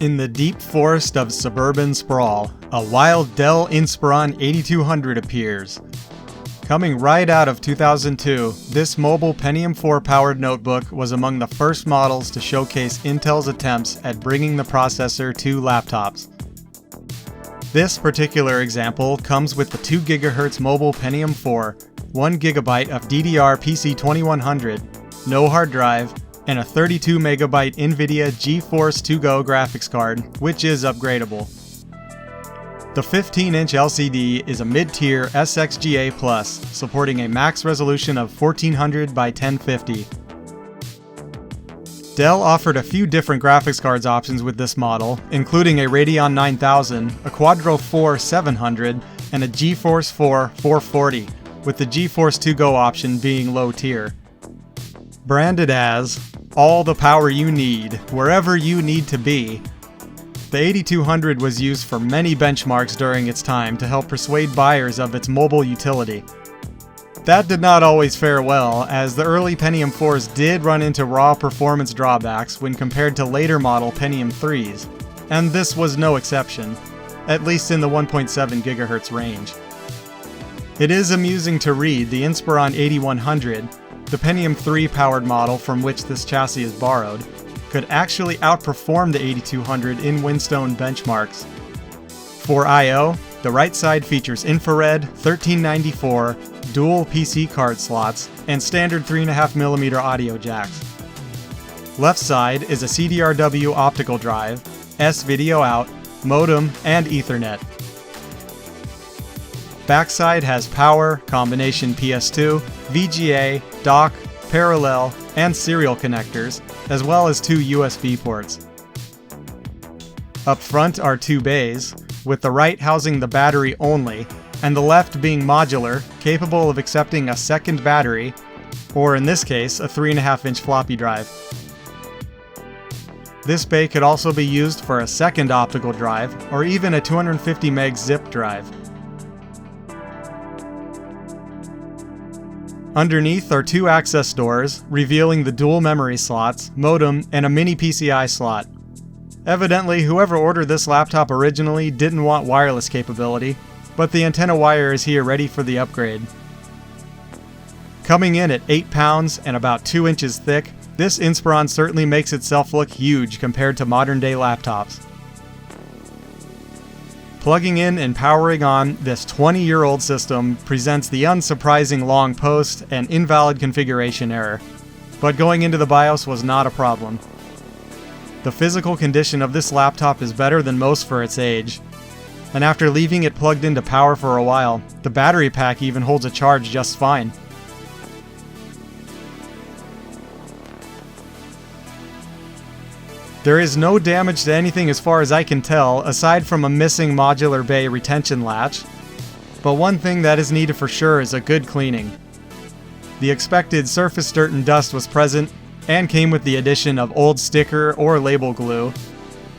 In the deep forest of suburban sprawl, a wild Dell Inspiron 8200 appears. Coming right out of 2002, this mobile Pentium 4 powered notebook was among the first models to showcase Intel's attempts at bringing the processor to laptops. This particular example comes with the 2 GHz mobile Pentium 4, 1 GB of DDR PC2100, no hard drive, and a 32 MB NVIDIA GeForce 2Go graphics card, which is upgradable. The 15-inch LCD is a mid-tier SXGA Plus, supporting a max resolution of 1400 by 1050. Dell offered a few different graphics cards options with this model, including a Radeon 9000, a Quadro 4 700, and a GeForce 4 440, with the GeForce 2Go option being low tier. Branded as all the power you need, wherever you need to be, the 8200 was used for many benchmarks during its time to help persuade buyers of its mobile utility. That did not always fare well, as the early Pentium 4s did run into raw performance drawbacks when compared to later model Pentium 3s, and this was no exception, at least in the 1.7 GHz range. It is amusing to read the Inspiron 8100, the Pentium 3 powered model from which this chassis is borrowed, could actually outperform the 8200 in Winstone benchmarks. For I/O, the right side features infrared, 1394, dual PC card slots, and standard 3.5mm audio jacks. Left side is a CDRW optical drive, S-video out, modem, and Ethernet. Backside has power, combination PS2, VGA, dock, parallel, and serial connectors, as well as 2 USB ports. Up front are 2 bays, with the right housing the battery only, and the left being modular, capable of accepting a second battery, or in this case, a 3.5-inch floppy drive. This bay could also be used for a second optical drive, or even a 250 meg zip drive. Underneath are 2 access doors, revealing the dual memory slots, modem, and a mini PCI slot. Evidently, whoever ordered this laptop originally didn't want wireless capability, but the antenna wire is here ready for the upgrade. Coming in at 8 pounds and about 2 inches thick, this Inspiron certainly makes itself look huge compared to modern-day laptops. Plugging in and powering on this 20-year-old system presents the unsurprising long post and invalid configuration error, but going into the BIOS was not a problem. The physical condition of this laptop is better than most for its age, and after leaving it plugged into power for a while, the battery pack even holds a charge just fine. There is no damage to anything as far as I can tell, aside from a missing modular bay retention latch, but one thing that is needed for sure is a good cleaning. The expected surface dirt and dust was present, and came with the addition of old sticker or label glue,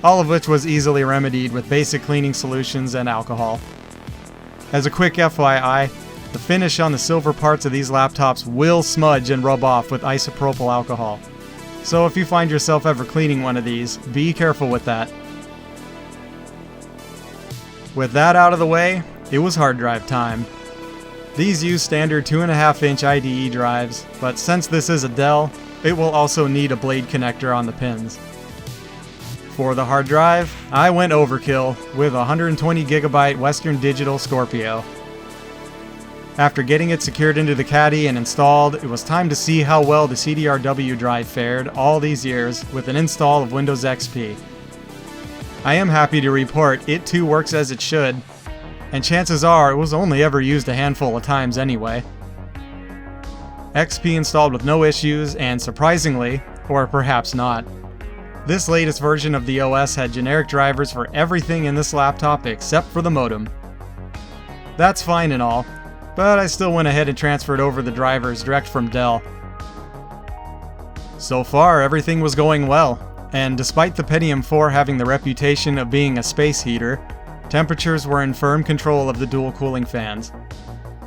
all of which was easily remedied with basic cleaning solutions and alcohol. As a quick FYI, the finish on the silver parts of these laptops will smudge and rub off with isopropyl alcohol. So if you find yourself ever cleaning one of these, be careful with that. With that out of the way, it was hard drive time. These use standard 2.5-inch IDE drives, but since this is a Dell, it will also need a blade connector on the pins. For the hard drive, I went overkill with a 120 GB Western Digital Scorpio. After getting it secured into the caddy and installed, it was time to see how well the CDRW drive fared all these years with an install of Windows XP. I am happy to report it too works as it should, and chances are it was only ever used a handful of times anyway. XP installed with no issues, and surprisingly, or perhaps not, this latest version of the OS had generic drivers for everything in this laptop except for the modem. That's fine and all, but I still went ahead and transferred over the drivers direct from Dell. So far, everything was going well, and despite the Pentium 4 having the reputation of being a space heater, temperatures were in firm control of the dual cooling fans.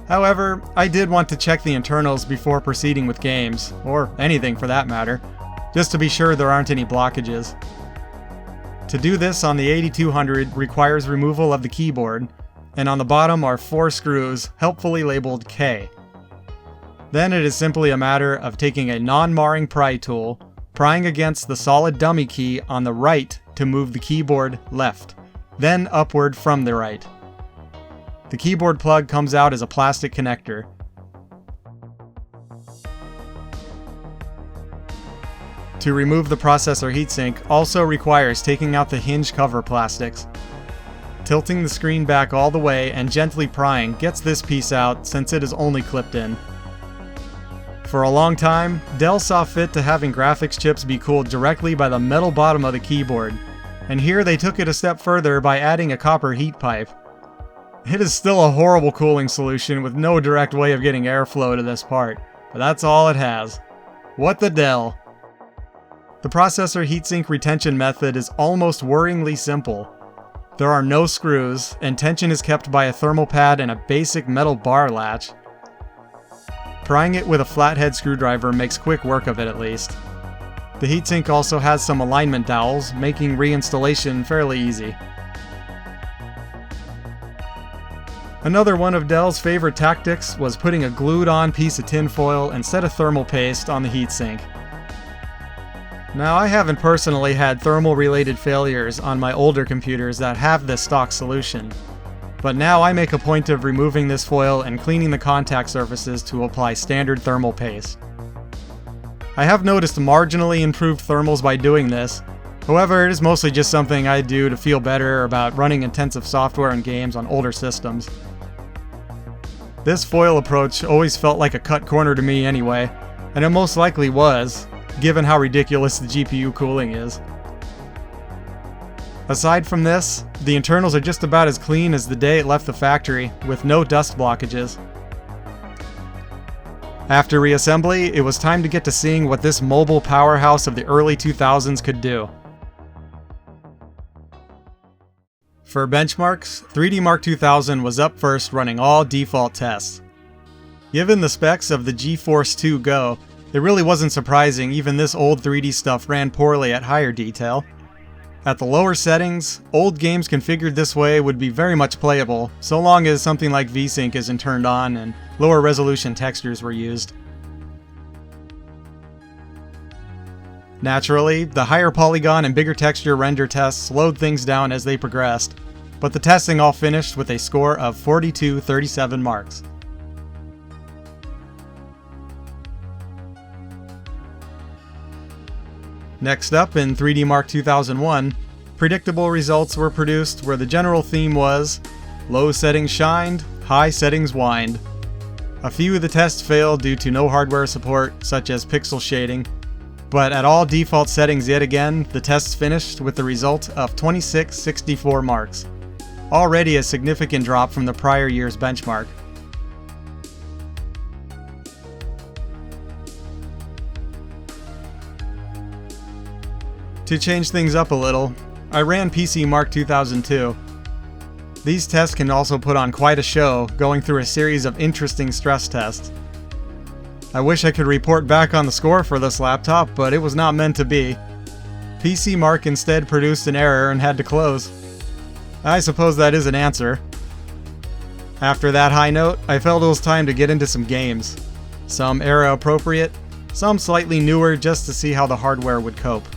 However, I did want to check the internals before proceeding with games, or anything for that matter, just to be sure there aren't any blockages. To do this on the 8200 requires removal of the keyboard, and on the bottom are 4 screws, helpfully labeled K. Then it is simply a matter of taking a non-marring pry tool, prying against the solid dummy key on the right to move the keyboard left, then upward from the right. The keyboard plug comes out as a plastic connector. To remove the processor heatsink also requires taking out the hinge cover plastics. Tilting the screen back all the way and gently prying gets this piece out since it is only clipped in. For a long time, Dell saw fit to having graphics chips be cooled directly by the metal bottom of the keyboard, and here they took it a step further by adding a copper heat pipe. It is still a horrible cooling solution with no direct way of getting airflow to this part, but that's all it has. What the Dell? The processor heatsink retention method is almost worryingly simple. There are no screws, and tension is kept by a thermal pad and a basic metal bar latch. Prying it with a flathead screwdriver makes quick work of it at least. The heatsink also has some alignment dowels, making reinstallation fairly easy. Another one of Dell's favorite tactics was putting a glued-on piece of tinfoil instead of thermal paste on the heatsink. Now, I haven't personally had thermal-related failures on my older computers that have this stock solution, but now I make a point of removing this foil and cleaning the contact surfaces to apply standard thermal paste. I have noticed marginally improved thermals by doing this. However, it is mostly just something I do to feel better about running intensive software and games on older systems. This foil approach always felt like a cut corner to me anyway, and it most likely was, given how ridiculous the GPU cooling is. Aside from this, the internals are just about as clean as the day it left the factory, with no dust blockages. After reassembly, it was time to get to seeing what this mobile powerhouse of the early 2000s could do. For benchmarks, 3D Mark 2000 was up first running all default tests. Given the specs of the GeForce 2 Go, it really wasn't surprising even this old 3D stuff ran poorly at higher detail. At the lower settings, old games configured this way would be very much playable, so long as something like VSync isn't turned on and lower resolution textures were used. Naturally, the higher polygon and bigger texture render tests slowed things down as they progressed, but the testing all finished with a score of 4237 marks. Next up, in 3D Mark 2001, predictable results were produced where the general theme was low settings shined, high settings whined. A few of the tests failed due to no hardware support, such as pixel shading, but at all default settings yet again, the tests finished with the result of 2664 marks, already a significant drop from the prior year's benchmark. To change things up a little, I ran PC Mark 2002. These tests can also put on quite a show, going through a series of interesting stress tests. I wish I could report back on the score for this laptop, but it was not meant to be. PC Mark instead produced an error and had to close. I suppose that is an answer. After that high note, I felt it was time to get into some games. Some era appropriate, some slightly newer just to see how the hardware would cope.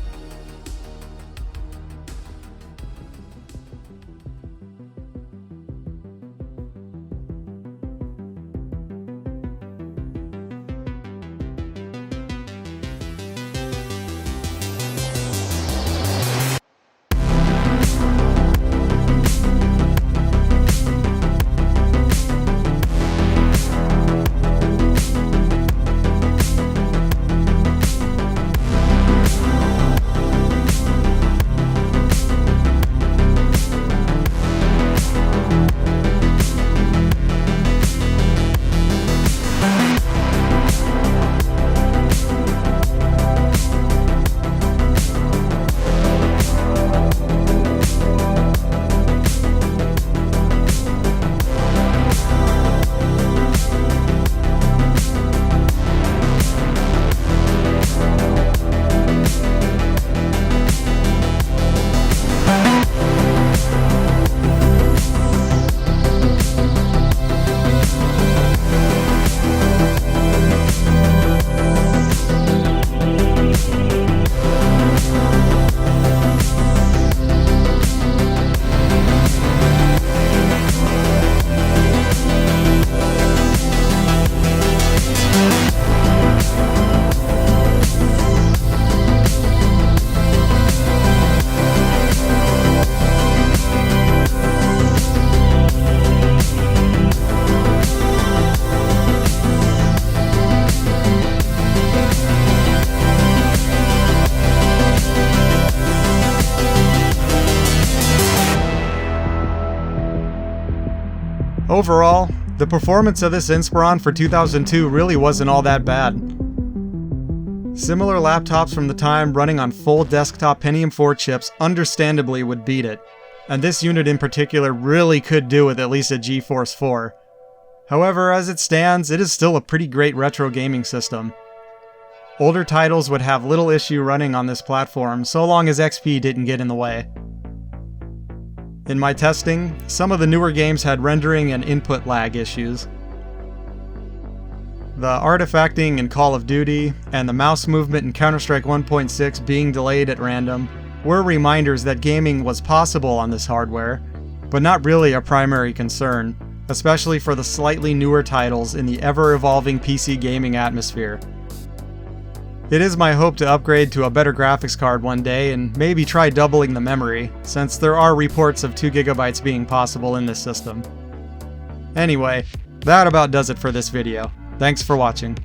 Overall, the performance of this Inspiron for 2002 really wasn't all that bad. Similar laptops from the time running on full desktop Pentium 4 chips understandably would beat it, and this unit in particular really could do with at least a GeForce 4. However, as it stands, it is still a pretty great retro gaming system. Older titles would have little issue running on this platform so long as XP didn't get in the way. In my testing, some of the newer games had rendering and input lag issues. The artifacting in Call of Duty and the mouse movement in Counter-Strike 1.6 being delayed at random were reminders that gaming was possible on this hardware, but not really a primary concern, especially for the slightly newer titles in the ever-evolving PC gaming atmosphere. It is my hope to upgrade to a better graphics card one day and maybe try doubling the memory, since there are reports of 2 GB being possible in this system. Anyway, that about does it for this video. Thanks for watching.